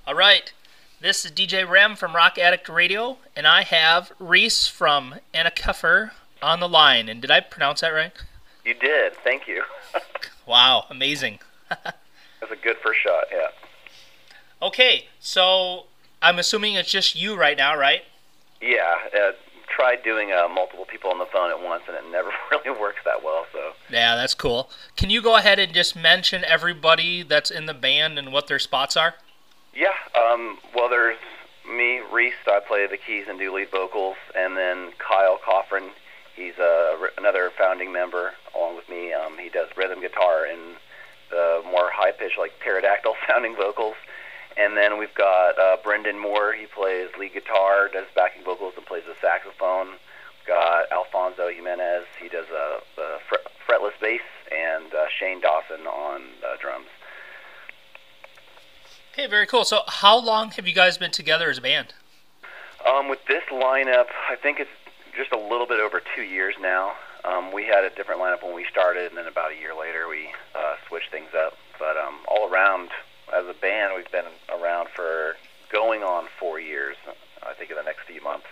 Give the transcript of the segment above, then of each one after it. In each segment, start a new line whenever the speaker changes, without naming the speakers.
All right. This is DJ Rem from Rock Addict Radio, and I have Reese from KEFR on the line. And did I pronounce that right?
You did. Thank you.
Wow, amazing.
That's a good first shot, yeah.
Okay, so I'm assuming it's just you right now, right?
Yeah, tried doing multiple people on the phone at once, and it never really works that well, so.
Yeah, that's cool. Can you go ahead and just mention everybody that's in the band and what their spots are?
Yeah, well, there's me, Reese, I play the keys and do lead vocals, and then Kyle Coffrin, he's another founding member along with me. He does rhythm guitar and the more high-pitched, like pterodactyl-sounding vocals. And then we've got Brendan Moore, he plays lead guitar, does backing vocals, and plays the saxophone. We've got Alfonso Jimenez, he does the fretless bass, and Shane Dawson on drums.
Okay, very cool. So how long have you guys been together as a band?
With this lineup, I think it's just a little bit over 2 years now. We had a different lineup when we started, and then about a year later we switched things up. But all around, as a band, we've been around for going on 4 years, I think in the next few months.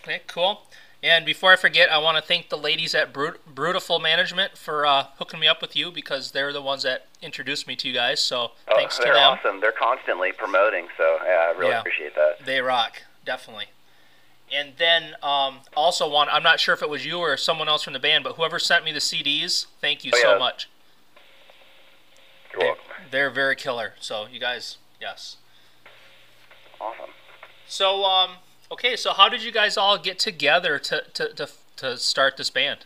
Okay, cool. And before I forget, I want to thank the ladies at Brutiful Management for hooking me up with you, because they're the ones that introduced me to you guys, so thanks to them.
They're awesome. They're constantly promoting, so yeah, I really appreciate that.
They rock, definitely. And then also I'm not sure if it was you or someone else from the band, but whoever sent me the CDs, thank you so much.
You're welcome.
They're very killer, so you guys, yes.
Awesome.
So, okay, so how did you guys all get together to start this band?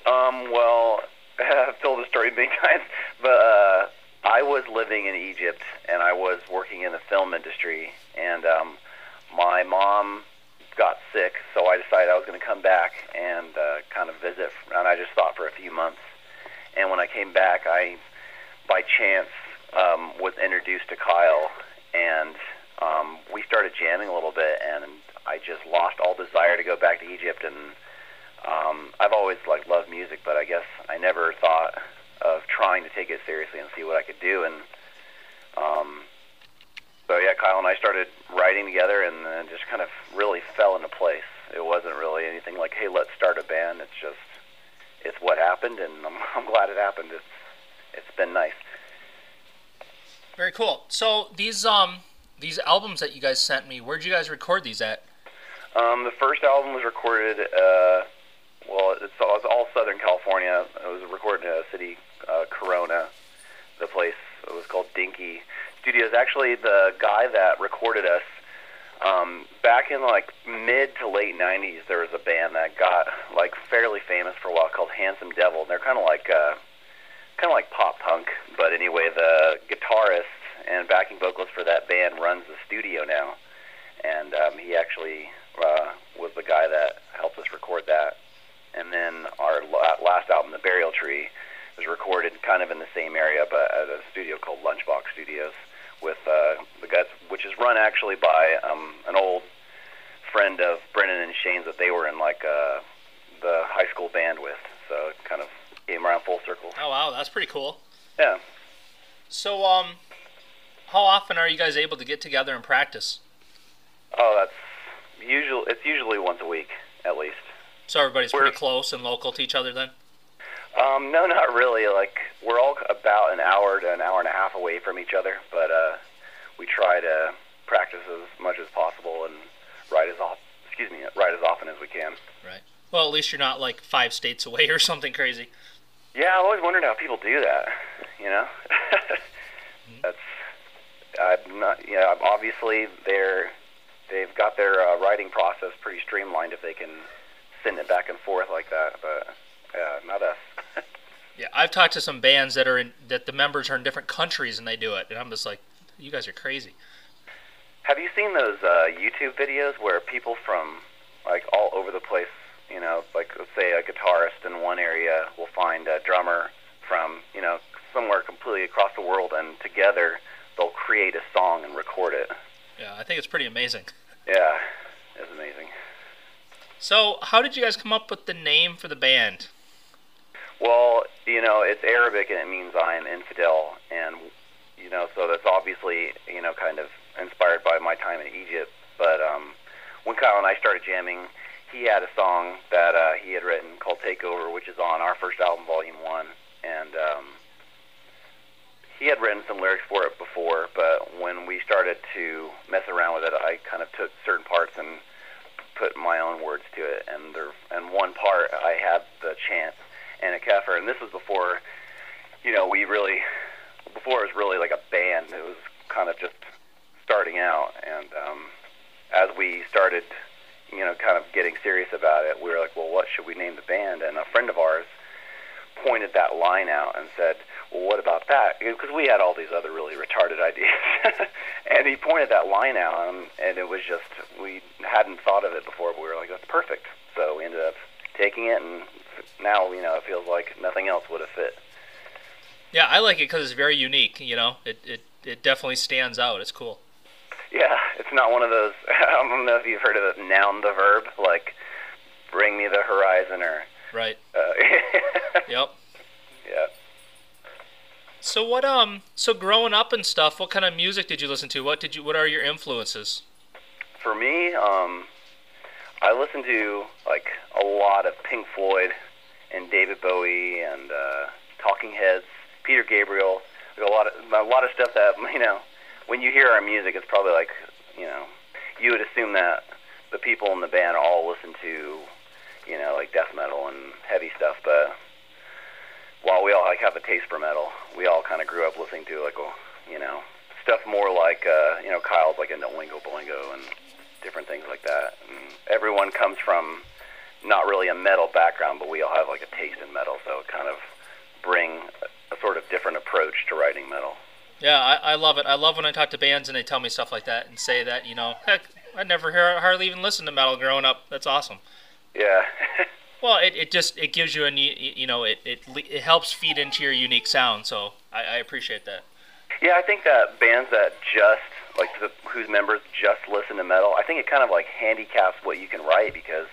Well, I've told the story many times, but I was living in Egypt, and I was working in the film industry, and my mom got sick, so I decided I was going to come back and kind of visit, and I just thought for a few months. And when I came back, I, by chance, was introduced to Kyle, and we started jamming a little bit, and I just lost all desire to go back to Egypt. And I've always loved music, but I guess I never thought of trying to take it seriously and see what I could do. And so yeah, Kyle and I started writing together, and then just kind of really fell into place. It wasn't really anything like, hey, let's start a band. It's what happened, and I'm glad it happened. It's been nice.
Very cool. So these albums that you guys sent me, where'd you guys record these at?
The first album was recorded, well, it was all Southern California. It was recorded in a city, Corona. The place, it was called Dinky Studios. Actually, the guy that recorded us, back in mid to late 90s, there was a band that got fairly famous for a while called Handsome Devil. They're kind of like pop punk, but anyway, the guitarist and backing vocalist for that band runs the studio now, and he actually was the guy that helped us record that. And then our last album, The Burial Tree, was recorded kind of in the same area, but at a studio called Lunchbox Studios, with the guys, which is run actually by an old friend of Brennan and Shane's that they were in the high school band with, so it kind of came around full circle.
Oh wow, that's pretty cool.
Yeah.
So how often are you guys able to get together and practice?
Oh, it's usually once a week at least.
So everybody's pretty close and local to each other then?
No, not really. We're all about an hour to an hour and a half away from each other, but we try to practice as much as possible and write as often as we can.
Right. Well, at least you're not 5 states away or something crazy.
Yeah, I've always wondered how people do that. You know, I'm not. Obviously they've got their writing process pretty streamlined if they can send it back and forth like that. But yeah, not us.
Yeah, I've talked to some bands that the members are in different countries and they do it, and I'm just like, you guys are crazy.
Have you seen those YouTube videos where people from all over the place, let's say a guitarist in one area will find a drummer from somewhere completely across the world, and together they'll create a song and record it.
Yeah, I think it's pretty amazing.
Yeah, it's amazing.
So, how did you guys come up with the name for the band?
Well, it's Arabic and it means I am infidel, and so so that's obviously, kind of inspired by my time in Egypt. But when Kyle and I started jamming, he had a song that he had written called Takeover, which is on our first album, Volume 1. And he had written some lyrics for it before, but when we started to mess around with it, I kind of took certain parts and put my own words to it. And one part, I had the chant and a KEFR, and this was before, before it was really like a band. It was kind of just starting out, and as we started, kind of getting serious about it, we were like, well, what should we name the band? And a friend of ours pointed that line out and said, well, what about that? Because we had all these other really retarded ideas. And he pointed that line out, and it was just, we hadn't thought of it before, but we were like, that's perfect. So we ended up taking it, and now, it feels like nothing else would have fit.
Yeah, I like it because it's very unique, It definitely stands out. It's cool.
Yeah, it's not one of those, I don't know if you've heard of it, noun the verb, like bring me the horizon or...
Right. Yep.
Yeah.
So so growing up and stuff, what kind of music did you listen to? What are your influences?
For me, I listened to like a lot of Pink Floyd and David Bowie and Talking Heads, Peter Gabriel, a lot of stuff that, when you hear our music, it's probably like, you would assume that the people in the band all listen to, like death metal and heavy stuff, but while we all like have a taste for metal, we all kind of grew up listening to like, stuff more like, Kyle's like into Oingo Boingo and different things like that. And everyone comes from not really a metal background, but we all have like a taste in metal, so it kind of bring a sort of different approach to writing metal.
Yeah, I love it. I love when I talk to bands and they tell me stuff like that and say that, heck, I never hardly even listened to metal growing up. That's awesome.
Yeah.
Well, it gives you it helps feed into your unique sound, so I appreciate that.
Yeah, I think that bands that whose members just listen to metal, I think it kind of like handicaps what you can write, because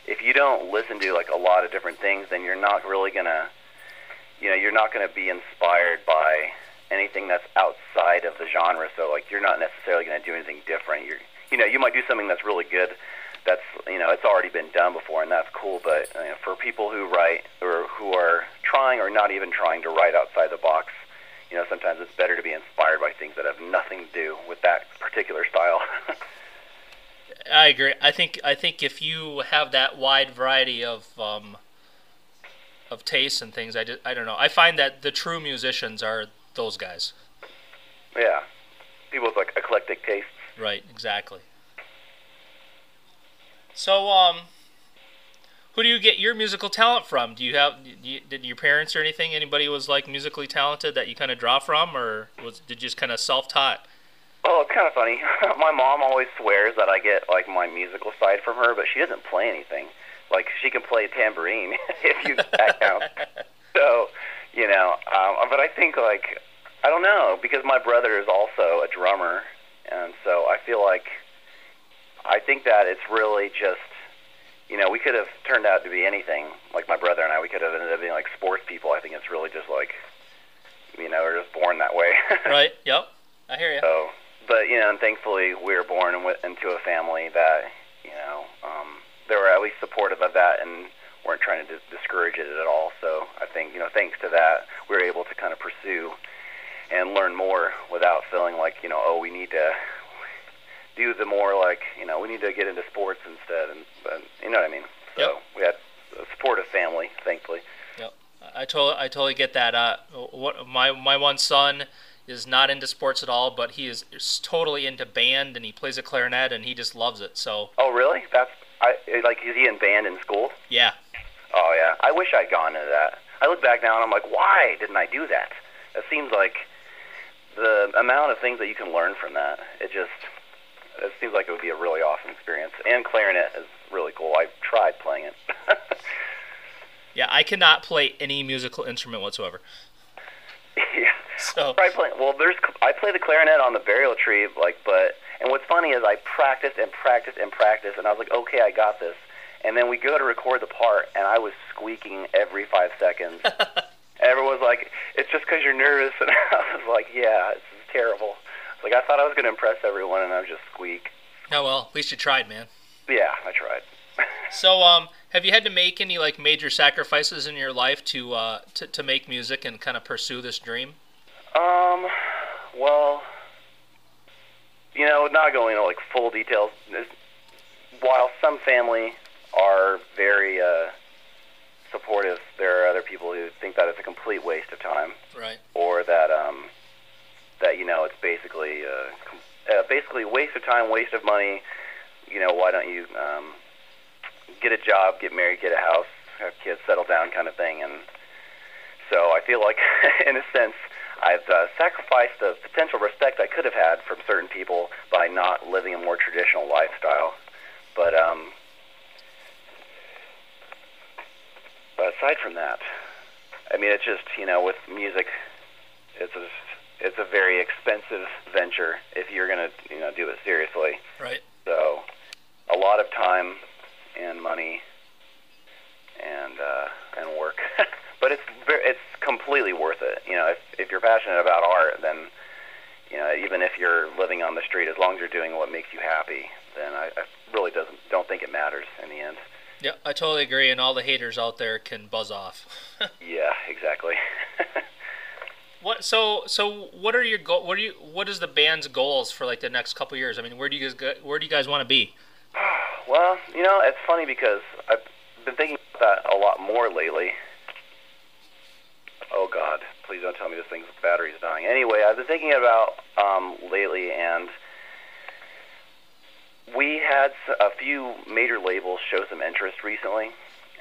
if you don't listen to like a lot of different things, then you're not really gonna, you're not gonna be inspired by anything that's outside of the genre. So like you're not necessarily gonna do anything different. You might do something that's really good. That's it's already been done before, and that's cool. But for people who write or who are trying or not even trying to write outside the box, sometimes it's better to be inspired by things that have nothing to do with that particular style.
I agree. I think if you have that wide variety of tastes and things, I don't know. I find that the true musicians are those guys.
Yeah, people with like eclectic tastes.
Right. Exactly. So, who do you get your musical talent from? Did your parents or anybody was like musically talented that you kind of draw from, or did you just kind of self-taught?
Oh, it's kind of funny. My mom always swears that I get like my musical side from her, but she doesn't play anything. Like she can play a tambourine if that counts. So, but I think like, I don't know, because my brother is also a drummer, and so I feel like, I think that it's really just, we could have turned out to be anything. Like my brother and I, we could have ended up being like sports people. I think it's really just like, we're just born that way.
Right. Yep. I hear you.
So, but and thankfully we were born into a family that, they were at least supportive of that and weren't trying to discourage it at all. So I think, thanks to that, we were able to kind of pursue and learn more without feeling like, we need to do the more like, we need to get into sports instead, and you know what I mean. So
yep.
We had a supportive family, thankfully.
Yep, I totally get that. My one son is not into sports at all, but he is totally into band, and he plays a clarinet, and he just loves it. So.
Oh really? Is he in band in school?
Yeah.
Oh yeah. I wish I'd gone into that. I look back now and I'm like, why didn't I do that? It seems like the amount of things that you can learn from that. It seems like it would be a really awesome experience. And clarinet is really cool. I've tried playing it.
Yeah, I cannot play any musical instrument whatsoever.
Yeah.
So.
I play the clarinet on the burial tree, and what's funny is I practiced and practiced and practiced, and I was like, okay, I got this. And then we go to record the part, and I was squeaking every 5 seconds. Everyone was like, it's just because you're nervous. And I was like, yeah, terrible. Like, I thought I was going to impress everyone, and I was just squeak.
Oh, well, at least you tried, man.
Yeah, I tried.
So, have you had to make any, like, major sacrifices in your life to make music and kind of pursue this dream?
Well, you know, not going into, like, full details, while some family are very supportive, there are other people who think that it's a complete waste of time.
Right.
Or that, you know, it's basically waste of time, waste of money. You know, why don't you get a job, get married, get a house, have kids, settle down kind of thing. And so I feel like, in a sense, I've sacrificed the potential respect I could have had from certain people by not living a more traditional lifestyle. But aside from that, I mean, it's just, you know, with music, it's a very expensive venture if you're going to, you know, do it seriously.
Right.
So a lot of time and money and work. But it's completely worth it. You know, if you're passionate about art, then, you know, even if you're living on the street, as long as you're doing what makes you happy, then I really don't think it matters in the end.
Yeah, I totally agree, and all the haters out there can buzz off.
Yeah, exactly.
What what are your what is the band's goals for, like, the next couple of years? I mean, where do you guys want to be?
Well, you know, it's funny because I've been thinking about that a lot more lately. Oh God, please don't tell me this thing's battery's dying. Anyway, I've been thinking about lately, and we had a few major labels show some interest recently,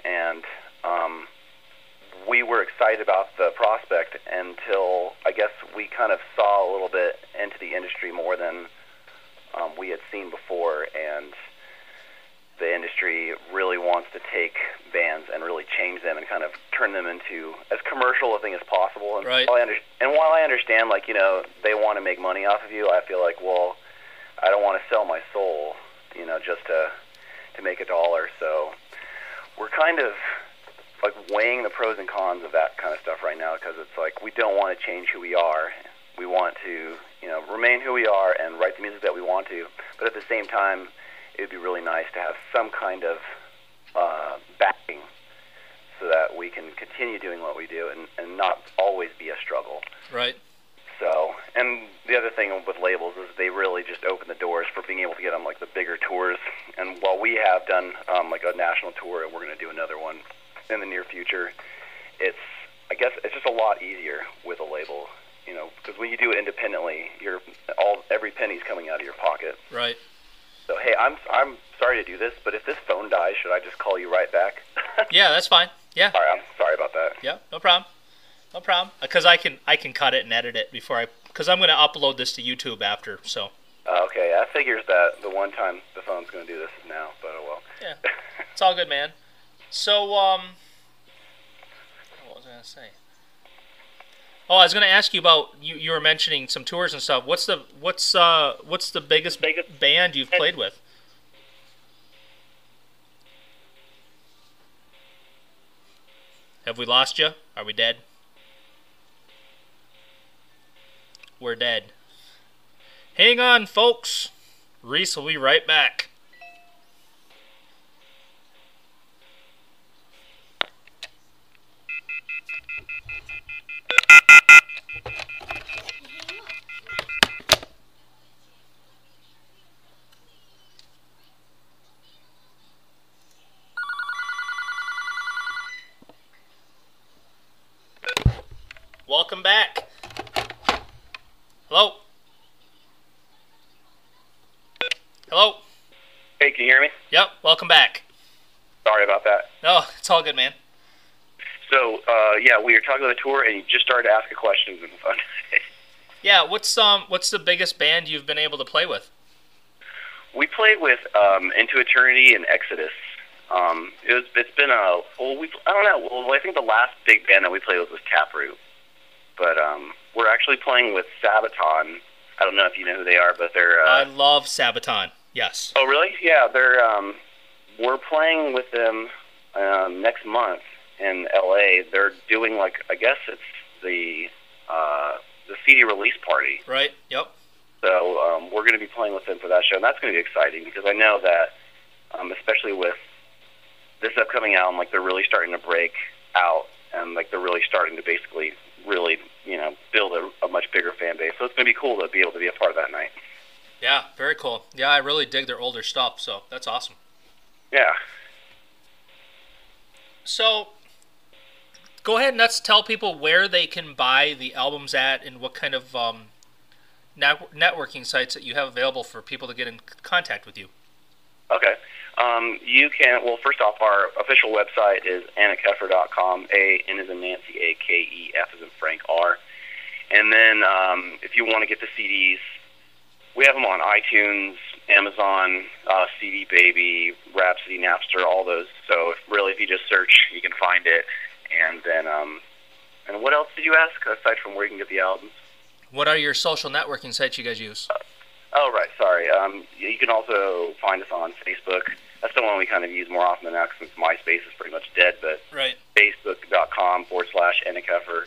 and we were excited about the prospect until I guess we kind of saw a little bit into the industry more than we had seen before, and the industry really wants to take bands and really change them and kind of turn them into as commercial a thing as possible. And
right.
While I understand, like, you know, they want to make money off of you, I feel like, well, I don't want to sell my soul, you know, just to make a dollar. So we're kind of like weighing the pros and cons of that kind of stuff right now, because it's like we don't want to change who we are. We want to, you know, remain who we are and write the music that we want to, but at the same time, it would be really nice to have some kind of backing so that we can continue doing what we do and not always be a struggle.
Right.
So, and the other thing with labels is they really just open the doors for being able to get on, like, the bigger tours. And while we have done like a national tour, and we're going to do another one in the near future, I guess it's just a lot easier with a label, you know, because when you do it independently, every penny's coming out of your pocket.
Right.
So, hey, I'm sorry to do this, but if this phone dies, should I just call you right back?
Yeah, that's fine. Yeah.
All right, I'm sorry about that.
Yeah, no problem. No problem. Because I can cut it and edit it because I'm going to upload this to YouTube after. So.
Okay, that figures that the one time the phone's going to do this is now, but oh well.
Yeah, it's all good, man. So, what was I going to say? Oh, I was going to ask you about you were mentioning some tours and stuff. What's the biggest band you've played with? Have we lost you? Are we dead? We're dead. Hang on, folks. Reese will be right back. Welcome back. Hello? Hello?
Hey, can you hear me?
Yep, welcome back.
Sorry about that.
No, it's all good, man.
So, yeah, we were talking about the tour, and you just started to ask a question.
Yeah, what's the biggest band you've been able to play with?
We played with Into Eternity and Exodus. It's been I don't know. Well, I think the last big band that we played with was Taproot. But we're actually playing with Sabaton. I don't know if you know who they are, but they're...
I love Sabaton, yes.
Oh, really? Yeah, we're playing with them next month in L.A. They're doing, like, I guess it's the the CD release party.
Right. Yep.
So we're going to be playing with them for that show, and that's going to be exciting because I know that, especially with this upcoming album, like they're really starting to break out, and like they're really starting to basically really, build a much bigger fan base. So it's going to be cool to be able to be a part of that night.
Yeah, very cool. Yeah, I really dig their older stuff, so that's awesome.
Yeah.
So, go ahead and let's tell people where they can buy the albums at and what kind of networking sites that you have available for people to get in contact with you.
Okay. You can, well, first off, our official website is AnnaKEFR.com, A-N as in Nancy, A-K-E-F as in Frank, R. And then if you want to get the CDs, we have them on iTunes, Amazon, CD Baby, Rhapsody, Napster, all those. So if you just search, you can find it. And then, and what else did you ask, aside from where you can get the albums?
What are your social networking sites you guys use?
Oh, right, sorry. You can also find us on Facebook. That's the one we kind of use more often than not since MySpace is pretty much dead. But
right.
Facebook.com/AnnaKEFR.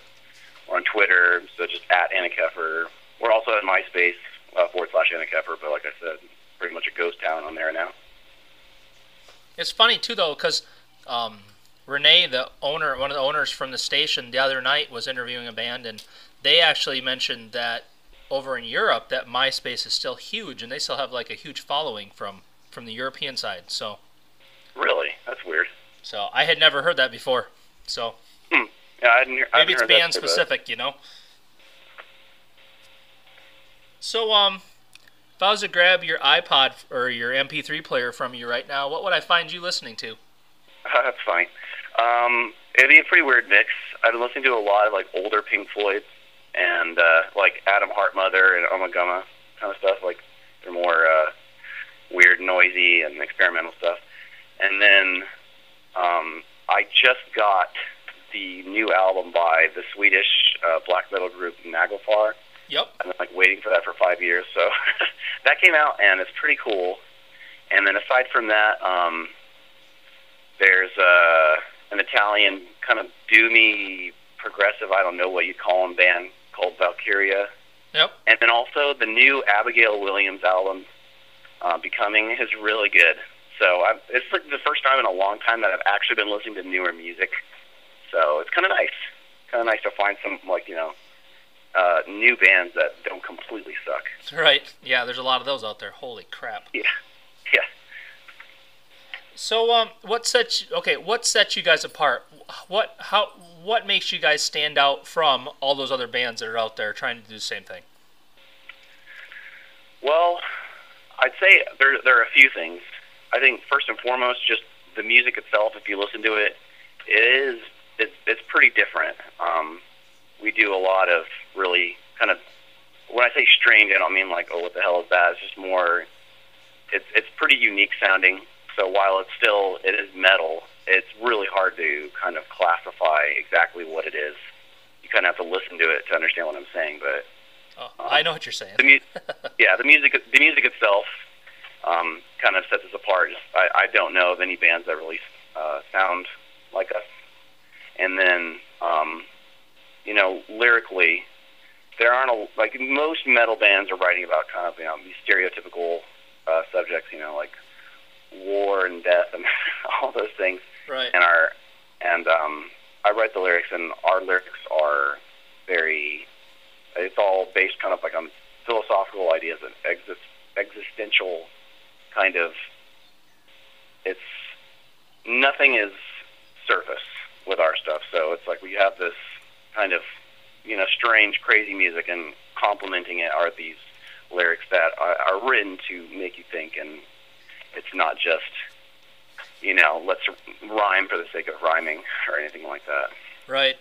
Or on Twitter, so just @AnnaKEFR. We're also at MySpace /AnnaKEFR, but like I said, pretty much a ghost town on there now.
It's funny, too, though, because Renee, one of the owners from the station, the other night was interviewing a band, and they actually mentioned that over in Europe, that MySpace is still huge, and they still have like a huge following from the European side. So
really, that's weird.
So I had never heard that before. So
yeah,
maybe it's band specific, So if I was to grab your iPod or your MP3 player from you right now, what would I find you listening to?
That's fine. It'd be a pretty weird mix. I've been listening to a lot of like older Pink Floyd and like Adam Hartmother and Omagama kind of stuff. Like they're more weird, noisy, and experimental stuff. And then I just got the new album by the Swedish black metal group Nagelfar.
Yep.
I've been like waiting for that for 5 years, so that came out and it's pretty cool. And then aside from that, there's an Italian kind of doomy, progressive, I don't know what you call them, band called Valkyria.
Yep.
And then also the new Abigail Williams album, Becoming, is really good. So it's like the first time in a long time that I've actually been listening to newer music. So it's kind of nice. Kind of nice to find some, like, new bands that don't completely suck.
Right. Yeah, there's a lot of those out there. Holy crap.
Yeah. Yeah.
So, what sets you guys apart? What makes you guys stand out from all those other bands that are out there trying to do the same thing?
Well, I'd say there are a few things. I think first and foremost, just the music itself. If you listen to it, it's pretty different. We do a lot of really kind of, when I say strange, I don't mean like, oh, what the hell is that? It's just more, it's pretty unique sounding. So while it is metal, it's really hard to kind of classify exactly what it is. You kind of have to listen to it to understand what I'm saying. But
I know what you're saying.
the music itself kind of sets us apart. I don't know of any bands that really sound like us. And then, lyrically, there aren't like most metal bands are writing about kind of these stereotypical subjects, like war and death and all those things.
Right.
And I write the lyrics, and our lyrics are it's all based kind of like on philosophical ideas and existential kind of. Nothing is surface with our stuff, so it's like we have this kind of strange, crazy music, and complementing it are these lyrics that are written to make you think, and it's not just let's rhyme for the sake of rhyming or anything like that.
Right.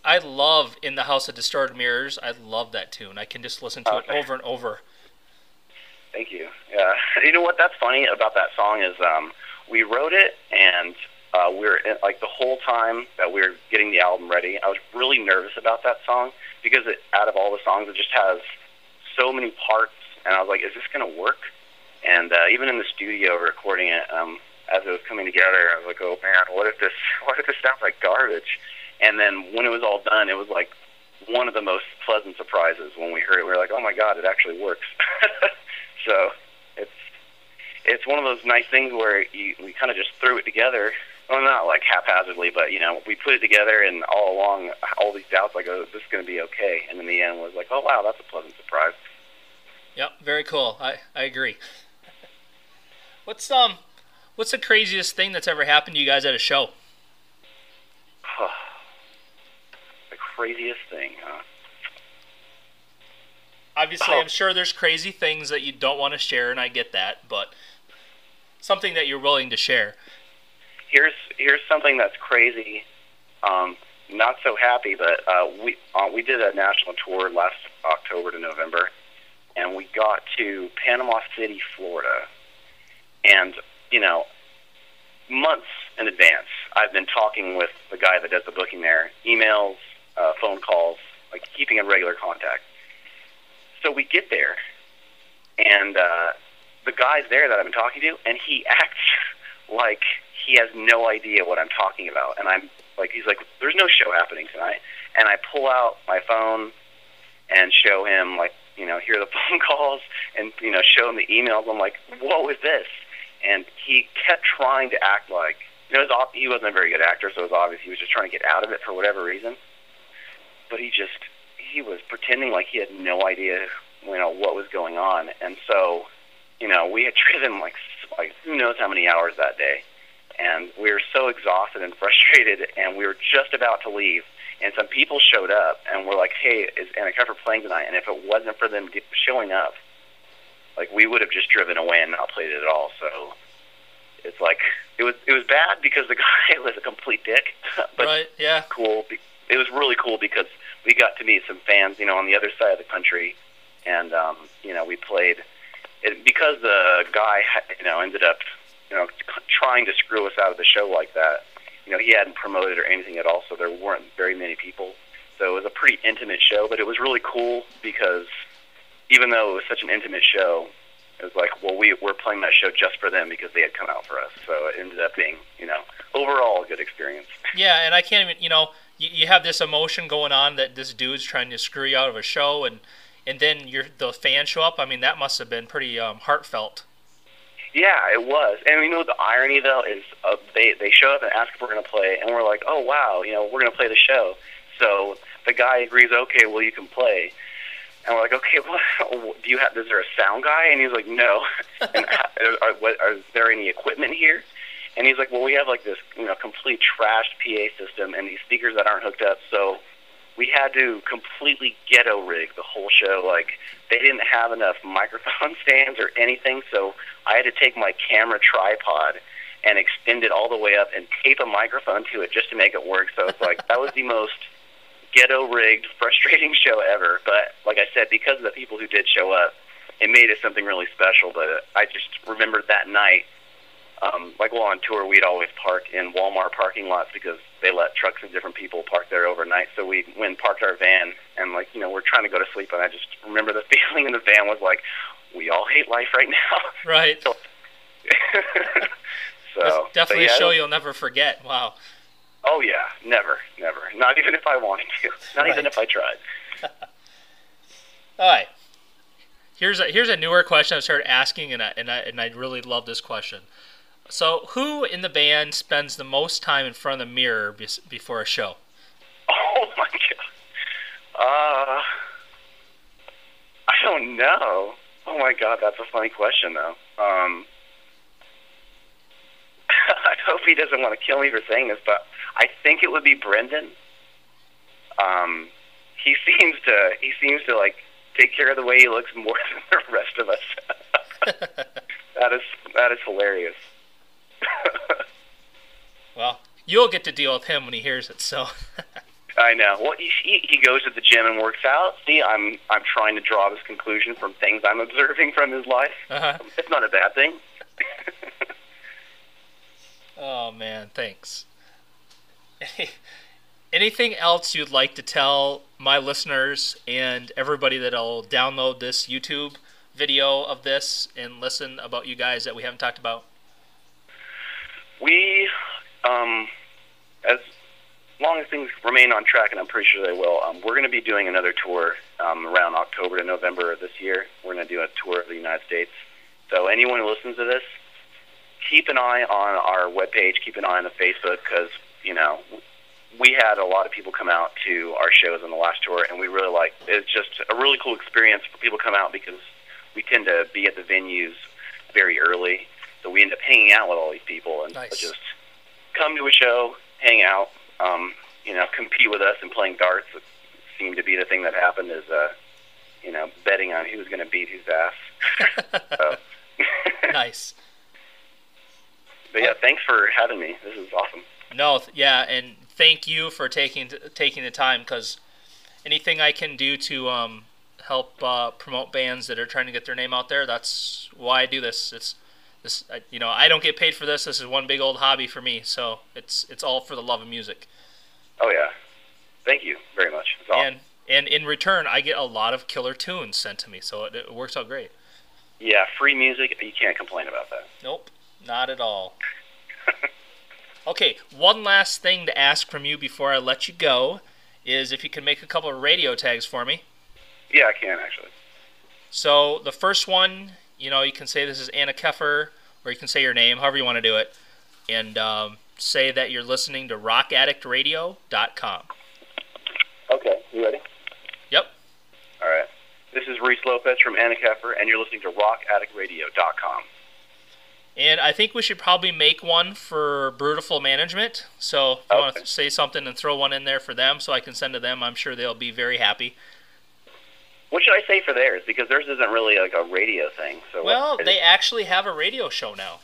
I love In the House of Distorted Mirrors. I love that tune. I can just listen to it over and over.
Thank you. Yeah. You know what? That's funny about that song is we wrote it, and we were like the whole time that we were getting the album ready, I was really nervous about that song because out of all the songs, it just has so many parts, and I was like, is this going to work? And even in the studio recording it, as it was coming together, I was like, oh man, what if this sounds like garbage? And then when it was all done, it was like one of the most pleasant surprises when we heard it. We were like, oh my God, it actually works. So it's one of those nice things where we kind of just threw it together. Well, not like haphazardly, but we put it together, and all along, all these doubts, like, oh, is this going to be okay? And in the end, was like, oh wow, that's a pleasant surprise.
Yep, very cool. I agree. What's the craziest thing that's ever happened to you guys at a show?
The craziest thing, huh?
Obviously, I'm sure there's crazy things that you don't want to share, and I get that, but something that you're willing to share.
Here's something that's crazy. Not so happy, but we did a national tour last October to November, and we got to Panama City, Florida. And, months in advance, I've been talking with the guy that does the booking there, emails, phone calls, like keeping in regular contact. So we get there, and the guy's there that I've been talking to, and he acts like he has no idea what I'm talking about. And I'm like, he's like, there's no show happening tonight. And I pull out my phone and show him, like, hear the phone calls and, show him the emails. I'm like, what is this? And he kept trying to act like, he wasn't a very good actor, so it was obvious he was just trying to get out of it for whatever reason. But he was pretending like he had no idea, what was going on. And so, we had driven like who knows how many hours that day. And we were so exhausted and frustrated, and we were just about to leave. And some people showed up, and we're like, hey, is KEFR playing tonight? And if it wasn't for them showing up, like, we would have just driven away and not played it at all. So it's like, it was bad because the guy was a complete dick. But
right, yeah.
Cool. It was really cool because we got to meet some fans, on the other side of the country. And, we played. Because the guy, ended up, trying to screw us out of the show like that. He hadn't promoted or anything at all, so there weren't very many people. So it was a pretty intimate show, but it was really cool because even though it was such an intimate show, it was like, well, we're playing that show just for them because they had come out for us. So it ended up being, overall a good experience.
Yeah, and I can't even, you have this emotion going on that this dude's trying to screw you out of a show, and then the fans show up. I mean, that must have been pretty heartfelt.
Yeah, it was. And the irony, though, is they show up and ask if we're going to play, and we're like, oh, wow, we're going to play the show. So the guy agrees, okay, well, you can play. And we're like, okay, well, is there a sound guy? And he's like, no. And is there any equipment here? And he's like, well, we have like this, complete trashed PA system and these speakers that aren't hooked up. So we had to completely ghetto rig the whole show. Like, they didn't have enough microphone stands or anything, so I had to take my camera tripod and extend it all the way up and tape a microphone to it just to make it work. So it's like, that was the most ghetto-rigged, frustrating show ever. But like I said, because of the people who did show up, it made it something really special. But I just remembered that night, while on tour, we'd always park in Walmart parking lots because they let trucks and different people park there overnight. So we went and parked our van, and we're trying to go to sleep, and I just remember the feeling in the van was like, we all hate life right now.
Right.
So
it's definitely a show you'll never forget. Wow.
Oh yeah, never. Not even if I wanted to. Not even if I tried.
All right. Here's a newer question I started asking, and I really love this question. So, who in the band spends the most time in front of the mirror before a show?
Oh my god. I don't know. Oh my god, that's a funny question though. I hope he doesn't want to kill me for saying this, but I think it would be Brendan. He seems to like take care of the way he looks more than the rest of us. That is hilarious.
Well, you'll get to deal with him when he hears it. So.
I know. Well, he goes to the gym and works out. See, I'm trying to draw this conclusion from things I'm observing from his life.
Uh-huh.
It's not a bad thing.
Oh man, thanks. Anything else you'd like to tell my listeners and everybody that'll download this YouTube video of this and listen about you guys that we haven't talked about?
We, long as things remain on track, and I'm pretty sure they will, we're going to be doing another tour around October to November of this year. We're going to do a tour of the United States. So anyone who listens to this, keep an eye on our webpage, keep an eye on the Facebook, because, you know, we had a lot of people come out to our shows on the last tour, and we really it's just a really cool experience for people to come out because we tend to be at the venues very early, so we end up hanging out with all these people and
Nice.
just come to a show, hang out, you know, compete with us and playing darts. It seemed to be the thing that happened is, you know, betting on who's going to beat whose ass. So.
Nice.
But yeah, thanks for having me. This is awesome.
No, yeah, and thank you for taking the time, because anything I can do to help promote bands that are trying to get their name out there, that's why I do this. You know, I don't get paid for this. This is one big old hobby for me, so it's all for the love of music.
Oh yeah, thank you very much. It's awesome.
And in return, I get a lot of killer tunes sent to me, so it works out great.
Yeah, free music, you can't complain about that.
Nope, not at all. Okay, one last thing to ask from you before I let you go is if you can make a couple of radio tags for me.
Yeah, I can, actually.
So the first one, you know, you can say this is Anna KEFR, or you can say your name, however you want to do it, and say that you're listening to rockaddictradio.com.
Okay, you ready?
Yep.
All right. This is Reese Lopez from Anna KEFR, and you're listening to rockaddictradio.com.
And I think we should probably make one for Brutiful Management. So if you want to say something and throw one in there for them so I can send to them, I'm sure they'll be very happy.
What should I say for theirs? Because theirs isn't really like a radio thing. So
well, they actually have a radio show now.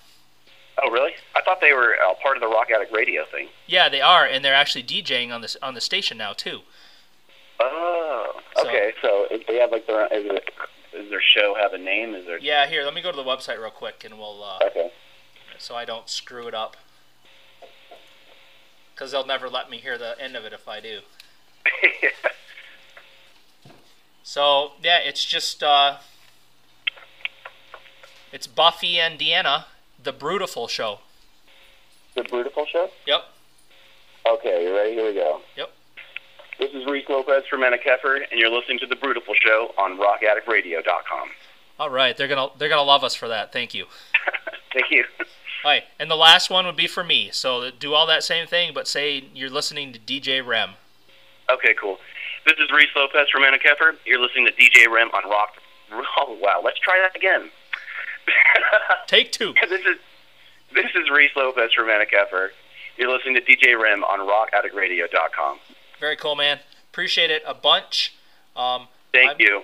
Oh, really? I thought they were part of the Rock Addict radio thing.
Yeah, they are, and they're actually DJing on the station now too.
Oh, okay. So if they have like does their show have a name? Is there?
Yeah, here, let me go to the website real quick, and we'll.
Okay.
So I don't screw it up, because they'll never let me hear the end of it if I do.
Yeah.
So yeah, it's just it's Buffy and Deanna, the Brutiful Show.
The Brutiful Show?
Yep.
Okay, you ready? Here we go.
Yep.
This is Reese Lopez from Anna KEFR, and you're listening to The Brutiful Show on rockaddictradio.com.
All right, they're gonna love us for that. Thank you.
Thank you.
All right, and the last one would be for me. So do all that same thing, but say you're listening to DJ REM.
Okay, cool. This is Reese Lopez from Anna KEFR. You're listening to DJ REM on Rock. Oh wow, let's try that again.
Take two.
This is Reese Lopez from Anna KEFR. You're listening to DJ REM on rockaddictradio.com.
Very cool, man. Appreciate it a bunch.
Thank you.